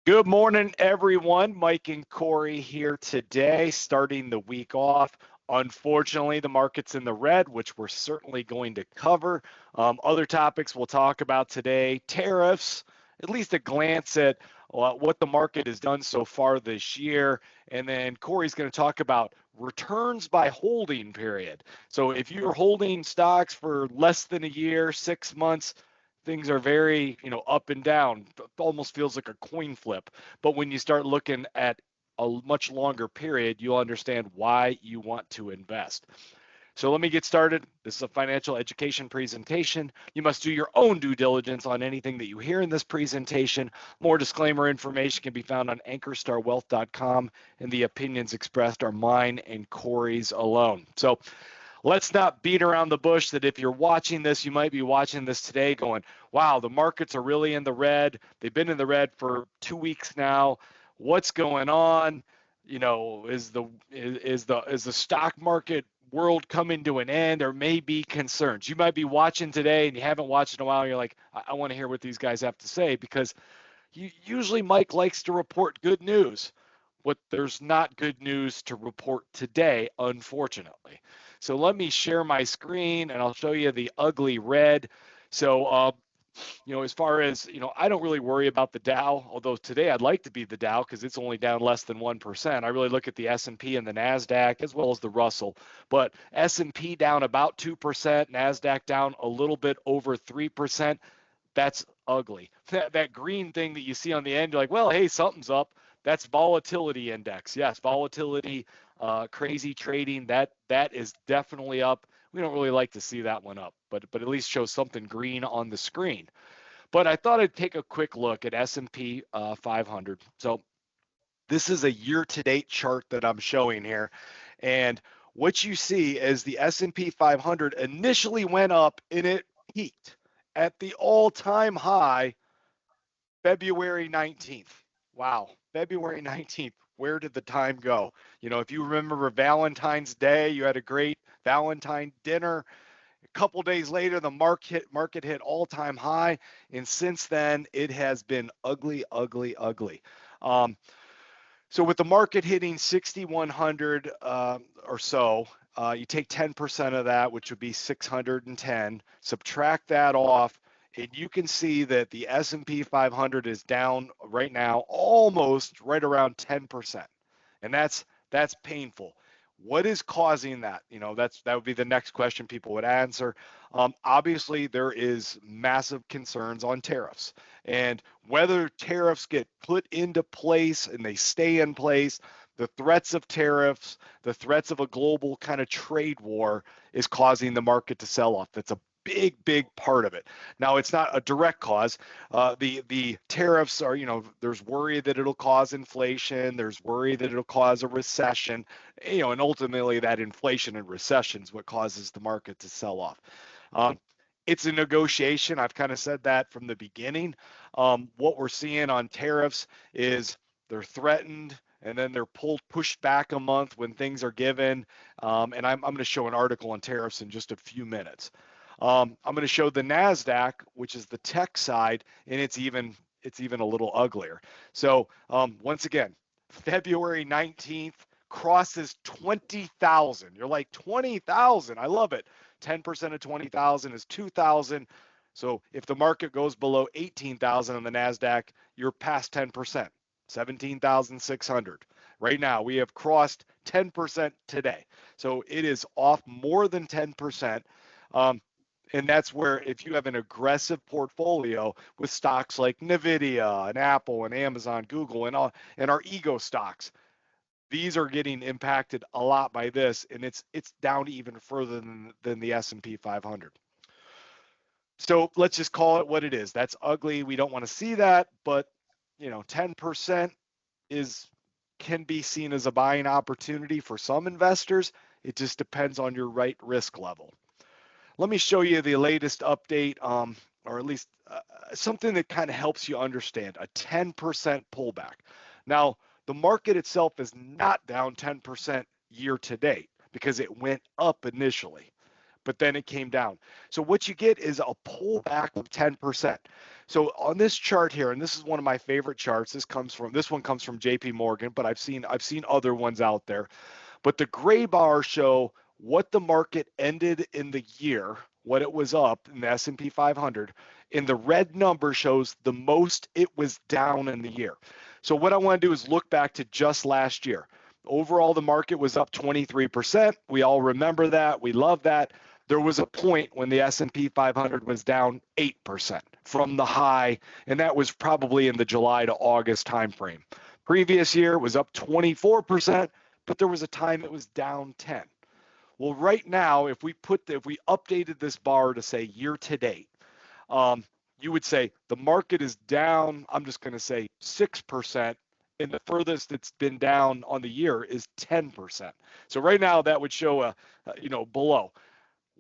Good morning, everyone. Mike and Corey here today, starting the week off. Unfortunately, the market's in the red, which we're certainly going to cover. Other topics we'll talk about today, tariffs, at least a glance at what the market has done so far this year. And then Corey's going to talk about returns by holding period. So if you're holding stocks for less than a year, 6 months, things are very, up and down. It almost feels like a coin flip. But when you start looking at a much longer period, you'll understand why you want to invest. So let me get started. This is a financial education presentation. You must do your own due diligence on anything that you hear in this presentation. More disclaimer information can be found on ankerstarwealth.com, and the opinions expressed are mine and Corey's alone. So let's not beat around the bush that if you're watching this, you might be watching this today going, wow, the markets are really in the red. They've been in the red for 2 weeks now. What's going on? Is the stock market world coming to an end? There may be concerns. You might be watching today and you haven't watched in a while. And you're like, I want to hear what these guys have to say, because usually Mike likes to report good news. There's not good news to report today, unfortunately. So let me share my screen and I'll show you the ugly red. So, as far as, I don't really worry about the Dow, although today I'd like to be the Dow because it's only down less than 1%. I really look at the S&P and the NASDAQ as well as the Russell. But S&P down about 2%, NASDAQ down a little bit over 3%. That's ugly. That green thing that you see on the end, you're like, well, hey, something's up. That's volatility index. Yes, volatility, crazy trading, that is definitely up. We don't really like to see that one up, but at least show something green on the screen. But I thought I'd take a quick look at S&P 500. So this is a year-to-date chart that I'm showing here, and what you see is the S&P 500 initially went up and it peaked at the all-time high February 19th. Wow, February 19th. Where did the time go? If you remember Valentine's Day, you had a great Valentine dinner. A couple days later, the market hit all-time high, and since then, it has been ugly, ugly, ugly. So with the market hitting 6,100 or so, you take 10% of that, which would be 610, subtract that off, and you can see that the S&P 500 is down right now almost right around 10%. And that's painful. What is causing that? That would be the next question people would answer. Obviously, there is massive concerns on tariffs, and whether tariffs get put into place and they stay in place, the threats of tariffs, the threats of a global kind of trade war is causing the market to sell off. That's a big part of it. Now, it's not a direct cause. The tariffs are, there's worry that it'll cause inflation. There's worry that it'll cause a recession, and ultimately that inflation and recession is what causes the market to sell off. It's a negotiation. I've kind of said that from the beginning. What we're seeing on tariffs is they're threatened and then they're pushed back a month when things are given. And I'm going to show an article on tariffs in just a few minutes. I'm going to show the NASDAQ, which is the tech side, and it's even a little uglier. So once again, February 19th crosses 20,000. You're like, 20,000, I love it. 10% of 20,000 is 2,000. So if the market goes below 18,000 on the NASDAQ, you're past 10%, 17,600. Right now, we have crossed 10% today. So it is off more than 10%. And that's where, if you have an aggressive portfolio with stocks like NVIDIA and Apple and Amazon, Google, and our ego stocks, these are getting impacted a lot by this, and it's down even further than the S&P 500. So let's just call it what it is. That's ugly. We don't want to see that, but 10% can be seen as a buying opportunity for some investors. It just depends on your right risk level. Let me show you the latest update, or at least something that kind of helps you understand a 10% pullback. Now, the market itself is not down 10% year to date because it went up initially. but then it came down. So what you get is a pullback of 10%. So on this chart here, and this is one of my favorite charts, this one comes from JP Morgan, but I've seen other ones out there. But the gray bars show what the market ended in the year, what it was up in the S&P 500, and the red number shows the most it was down in the year. So what I want to do is look back to just last year. Overall, the market was up 23%. We all remember that. We love that. There was a point when the S&P 500 was down 8% from the high, and that was probably in the July to August timeframe. Previous year was up 24%, but there was a time it was down 10. Well, right now, if we updated this bar to say year to date, you would say the market is down, I'm just going to say 6%, and the furthest it's been down on the year is 10%. So right now that would show below.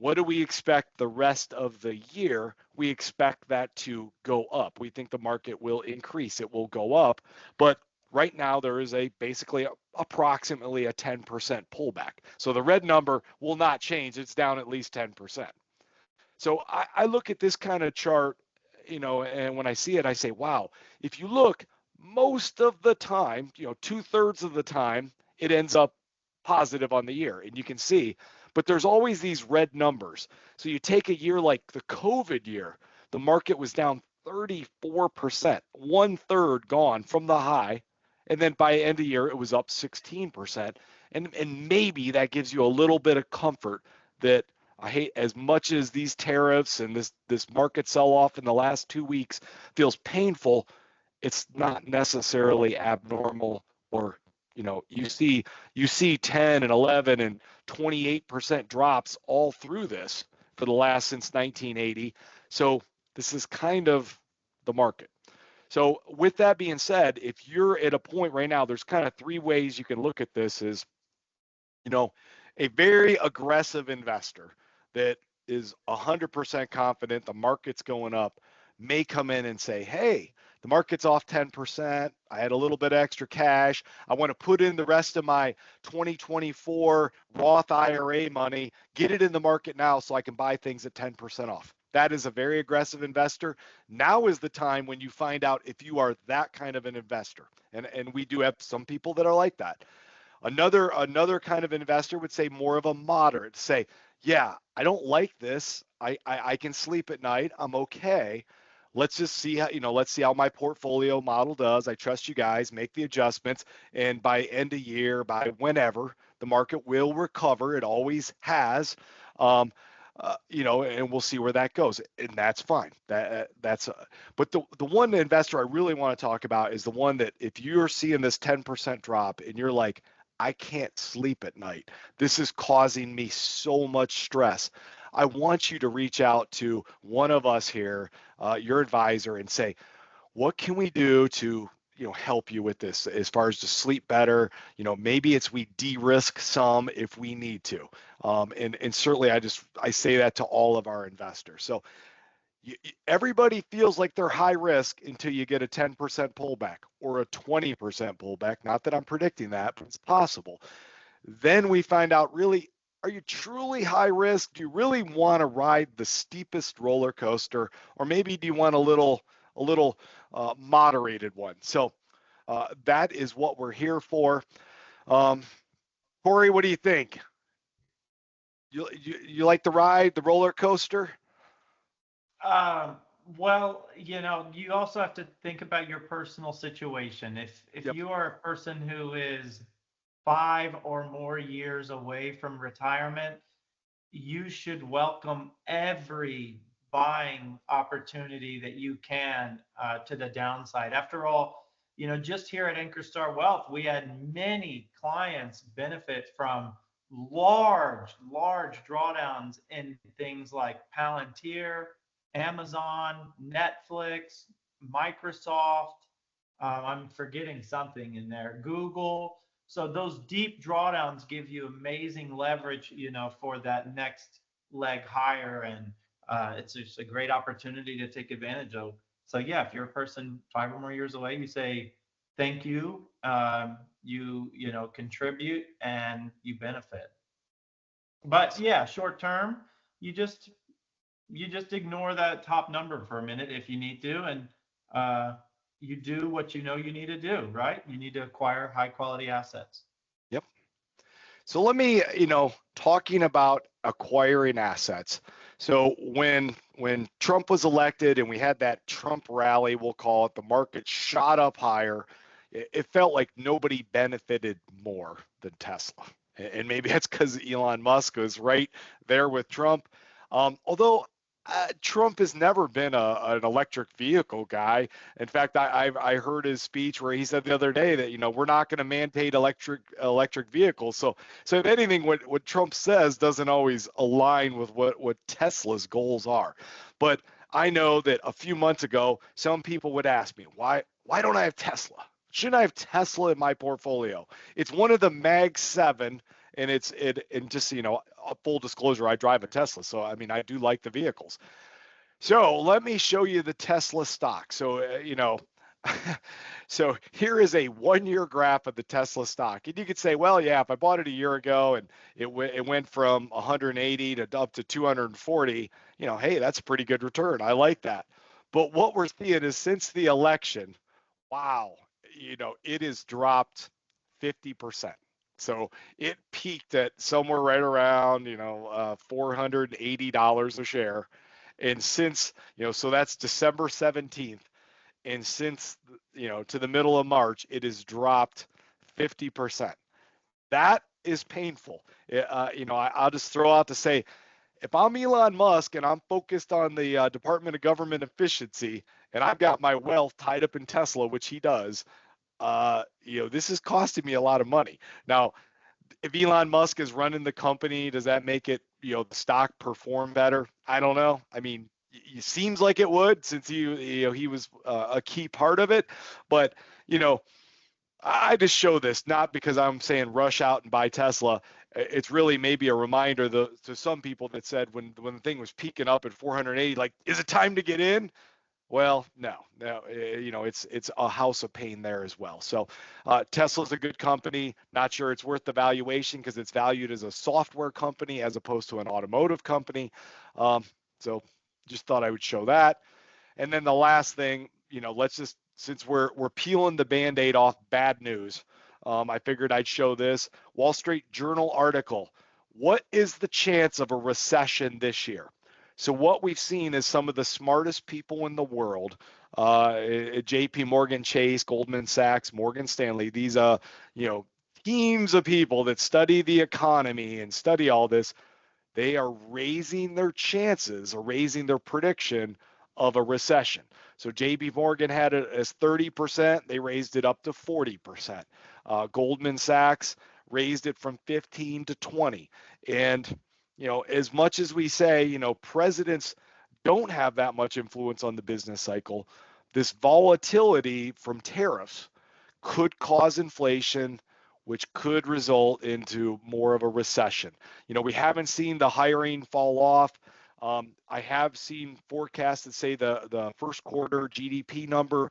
What do we expect the rest of the year? We expect that to go up. We think the market will increase. It will go up. But right now there is basically approximately a 10% pullback. So the red number will not change. It's down at least 10%. So I look at this kind of chart, and when I see it, I say, wow, if you look, most of the time, 2/3 of the time, it ends up positive on the year, and you can see, but there's always these red numbers. So you take a year like the COVID year, the market was down 34%, 1/3 gone from the high, and then by end of year, it was up 16%, and maybe that gives you a little bit of comfort that I hate, as much as these tariffs and this market sell-off in the last 2 weeks feels painful, it's not necessarily abnormal. Or you see 10 and 11 and 28% drops all through this for the last since 1980. So this is kind of the market. So with that being said, if you're at a point right now, there's kind of 3 ways you can look at this. Is a very aggressive investor that is 100% confident the market's going up may come in and say, hey, the market's off 10%. I had a little bit of extra cash. I want to put in the rest of my 2024 Roth IRA money, get it in the market now so I can buy things at 10% off. That is a very aggressive investor. Now is the time when you find out if you are that kind of an investor. And we do have some people that are like that. Another kind of investor would say more of a moderate, say, yeah, I don't like this. I can sleep at night. I'm okay. Let's just see how my portfolio model does. I trust you guys, make the adjustments. And by end of year, by whenever, the market will recover. It always has. And we'll see where that goes, and that's fine. But the one investor I really want to talk about is the one that if you're seeing this 10% drop and you're like, I can't sleep at night, this is causing me so much stress, I want you to reach out to one of us here, your advisor, and say, what can we do to help you with this as far as to sleep better? Maybe it's we de-risk some if we need to. And certainly I say that to all of our investors. So everybody feels like they're high risk until you get a 10% pullback or a 20% pullback. Not that I'm predicting that, but it's possible. Then we find out, really, are you truly high risk? Do you really want to ride the steepest roller coaster, or maybe do you want a little moderated one? So that is what we're here for. Corey, what do you think? You like to ride the roller coaster? Well, you also have to think about your personal situation. If Yep. you are a person who is 5 or more years away from retirement, you should welcome every buying opportunity that you can to the downside. After all, just here at Ankerstar Wealth, we had many clients benefit from large drawdowns in things like Palantir, Amazon, Netflix, Microsoft. I'm forgetting something in there, Google. So those deep drawdowns give you amazing leverage, for that next leg higher. And it's just a great opportunity to take advantage of. So yeah, if you're a person 5 or more years away, you say, thank you, you contribute and you benefit. But yeah, short term, you just ignore that top number for a minute if you need to, and you do what you know you need to do, right? You need to acquire high quality assets. Yep. So let me, talking about acquiring assets. So when Trump was elected and we had that Trump rally, we'll call it, the market shot up higher. It felt like nobody benefited more than Tesla. And maybe that's because Elon Musk was right there with Trump. Although Trump has never been an electric vehicle guy. In fact, I heard his speech where he said the other day that we're not going to mandate electric vehicles. So if anything, what Trump says doesn't always align with what Tesla's goals are. But I know that a few months ago, some people would ask me, why don't I have Tesla? Shouldn't I have Tesla in my portfolio? It's one of the Mag 7, and and just full disclosure, I drive a Tesla, so I mean I do like the vehicles. So let me show you the Tesla stock. So so here is a 1-year graph of the Tesla stock, and you could say, well, yeah, if I bought it a year ago and it went from 180 to up to 240, hey, that's a pretty good return. I like that. But what we're seeing is since the election, wow, it has dropped 50%. So it peaked at somewhere right around, $480 a share. And since, so that's December 17th. And since, to the middle of March, it has dropped 50%. That is painful. I'll just throw out to say, if I'm Elon Musk and I'm focused on the Department of Government Efficiency, and I've got my wealth tied up in Tesla, which he does, this is costing me a lot of money. Now, if Elon Musk is running the company, does that make it, the stock perform better? I don't know. I mean, it seems like it would, since he was a key part of it. But, I just show this not because I'm saying rush out and buy Tesla. It's really maybe a reminder to some people that said when the thing was peaking up at 480, like, is it time to get in? Well, no, it's a house of pain there as well. So Tesla's a good company. Not sure it's worth the valuation because it's valued as a software company as opposed to an automotive company. So just thought I would show that. And then the last thing, let's just, since we're peeling the Band-Aid off bad news, I figured I'd show this Wall Street Journal article. What is the chance of a recession this year? So what we've seen is some of the smartest people in the world, JP Morgan Chase, Goldman Sachs, Morgan Stanley, these teams of people that study the economy and study all this, they are raising their chances or raising their prediction of a recession. So JP Morgan had it as 30%, they raised it up to 40%. Goldman Sachs raised it from 15 to 20. And as much as we say, presidents don't have that much influence on the business cycle, this volatility from tariffs could cause inflation, which could result into more of a recession. We haven't seen the hiring fall off. I have seen forecasts that say the first quarter GDP number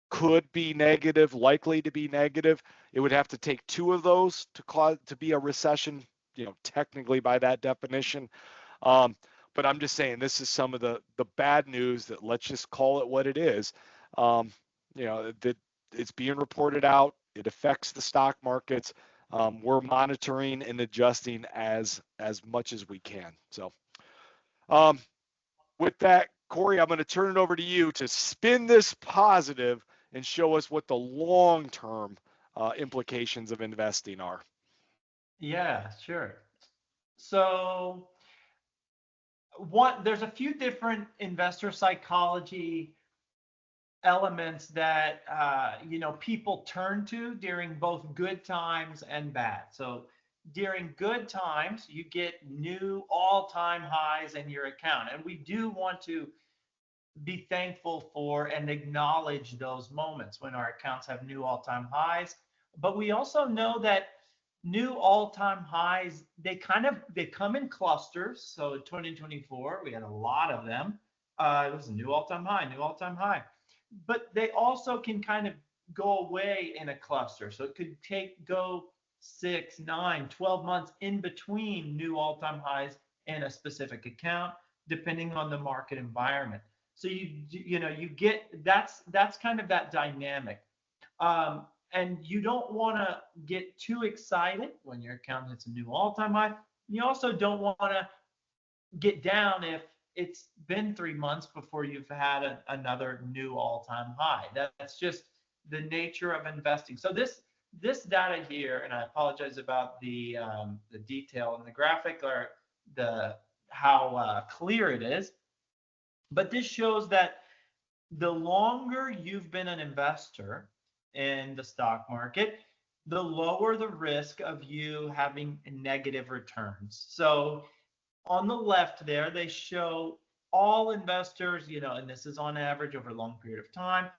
could be negative, likely to be negative. It would have to take two of those to be a recession, technically by that definition. But I'm just saying this is some of the bad news that, let's just call it what it is. That it's being reported out. It affects the stock markets. We're monitoring and adjusting as much as we can. So with that, Corey, I'm going to turn it over to you to spin this positive and show us what the long-term implications of investing are. Yeah, sure. So there's a few different investor psychology elements that people turn to during both good times and bad. So during good times, you get new all-time highs in your account, and we do want to be thankful for and acknowledge those moments when our accounts have new all-time highs. But we also know that new all-time highs, they come in clusters. So in 2024, we had a lot of them. It was a new all-time high, new all-time high. But they also can kind of go away in a cluster. So it could go 6, 9, 12 months in between new all-time highs in a specific account, depending on the market environment. So you get that's kind of that dynamic. And you don't want to get too excited when your account hits a new all-time high. You also don't want to get down if it's been 3 months before you've had another new all-time high. That's just the nature of investing. So this data here, and I apologize about the detail in the graphic or the how clear it is, but this shows that the longer you've been an investor in the stock market, the lower the risk of you having negative returns. So on the left there, they show all investors, and this is on average over a long period of time,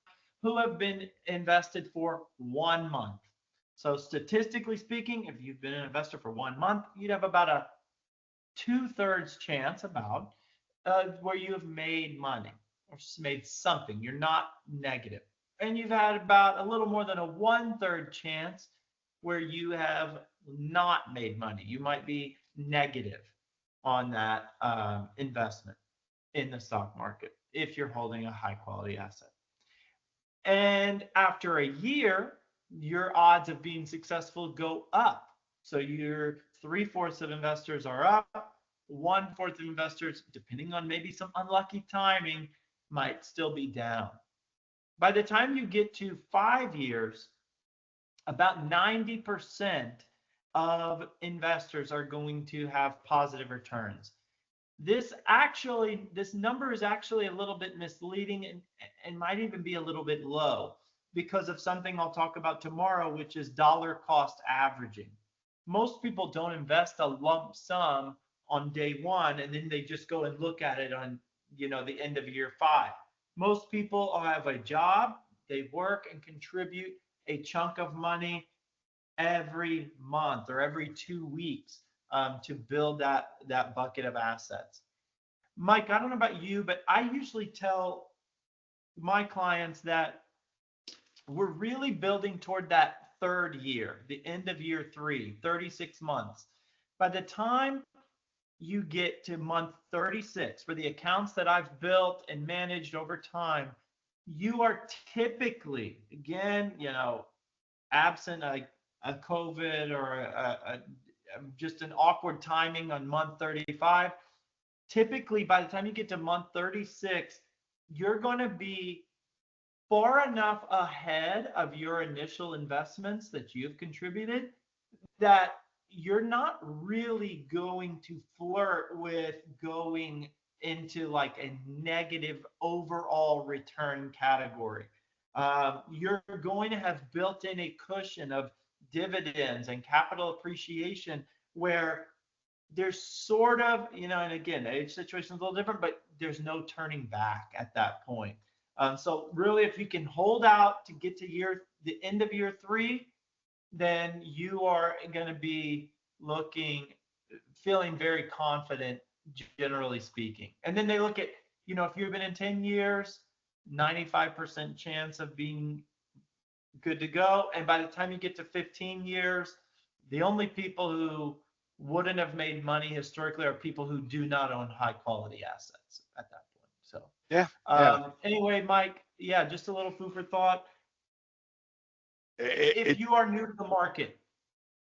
who have been invested for 1 month. So statistically speaking, if you've been an investor for 1 month, you'd have about a 2/3 chance where you have made money or made something. You're not negative. And you've had about a little more than a 1/3 chance where you have not made money. You might be negative on that investment in the stock market if you're holding a high quality asset. And after a year, your odds of being successful go up. So your 3/4 of investors are up, 1/4 of investors, depending on maybe some unlucky timing, might still be down. By the time you get to 5 years, about 90% of investors are going to have positive returns. This number is actually a little bit misleading and might even be a little bit low because of something I'll talk about tomorrow, which is dollar cost averaging. Most people don't invest a lump sum on day one and then they just go and look at it on the end of year 5. Most people have a job, they work and contribute a chunk of money every month or every 2 weeks to build that bucket of assets. Mike, I don't know about you, but I usually tell my clients that we're really building toward that 3rd year, the end of year 3, 36 months. By the time you get to month 36, for the accounts that I've built and managed over time, you are typically, again, absent a COVID or just an awkward timing on month 35, typically by the time you get to month 36, you're going to be far enough ahead of your initial investments that you've contributed that you're not really going to flirt with going into like a negative overall return category. You're going to have built in a cushion of dividends and capital appreciation where there's sort of, and again, the age situation is a little different, but there's no turning back at that point. So really, if you can hold out to get to the end of year 3, then you are going to be feeling very confident, generally speaking. And then they look at, if you've been in 10 years, 95% chance of being good to go. And by the time you get to 15 years, the only people who wouldn't have made money historically are people who do not own high quality assets at that point. So yeah. Anyway, Mike, just a little food for thought. If you are new to the market,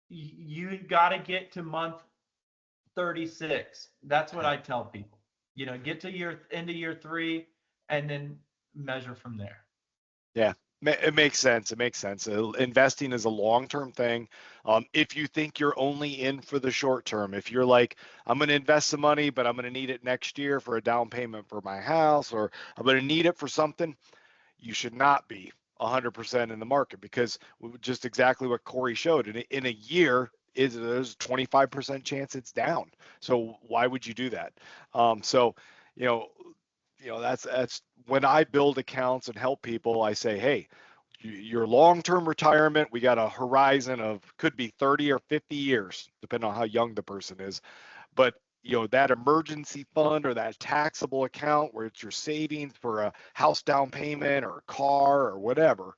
you got to get to month 36. That's what I tell people. Get to end of year 3 and then measure from there. Yeah, it makes sense. It makes sense. Investing is a long-term thing. If you think you're only in for the short term, if you're like, I'm going to invest some money, but I'm going to need it next year for a down payment for my house, or I'm going to need it for something, you should not be 100% in the market, because just exactly what Corey showed, in a year, there's a 25% chance it's down. So why would you do that? That's when I build accounts and help people, I say, hey, your long-term retirement, we got a horizon of could be 30 or 50 years, depending on how young the person is. But that emergency fund or that taxable account where it's your savings for a house down payment or a car or whatever,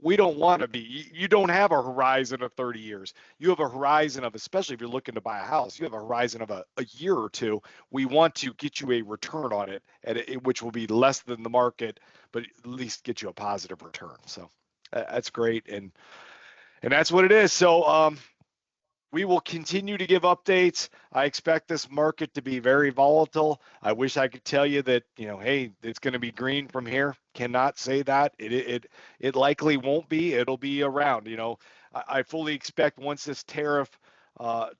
we don't want to be. You don't have a horizon of 30 years. You have a horizon of, especially if you're looking to buy a house, you have a horizon of a year or two. We want to get you a return on it, which will be less than the market, but at least get you a positive return. So that's great, and that's what it is. So we will continue to give updates. I expect this market to be very volatile. I wish I could tell you that, hey, it's going to be green from here. Cannot say that. It likely won't be. It'll be around. I fully expect once this tariff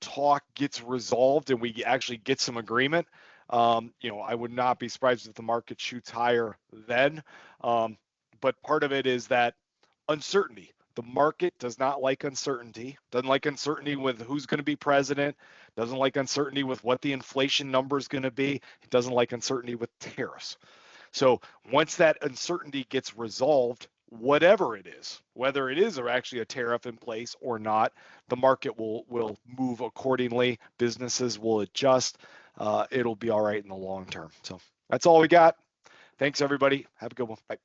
talk gets resolved and we actually get some agreement, I would not be surprised if the market shoots higher then. But part of it is that uncertainty. The market does not like uncertainty, doesn't like uncertainty with who's going to be president, doesn't like uncertainty with what the inflation number is going to be, it doesn't like uncertainty with tariffs. So once that uncertainty gets resolved, whatever it is, whether it is or actually a tariff in place or not, the market will move accordingly. Businesses will adjust. It'll be all right in the long term. So that's all we got. Thanks, everybody. Have a good one. Bye.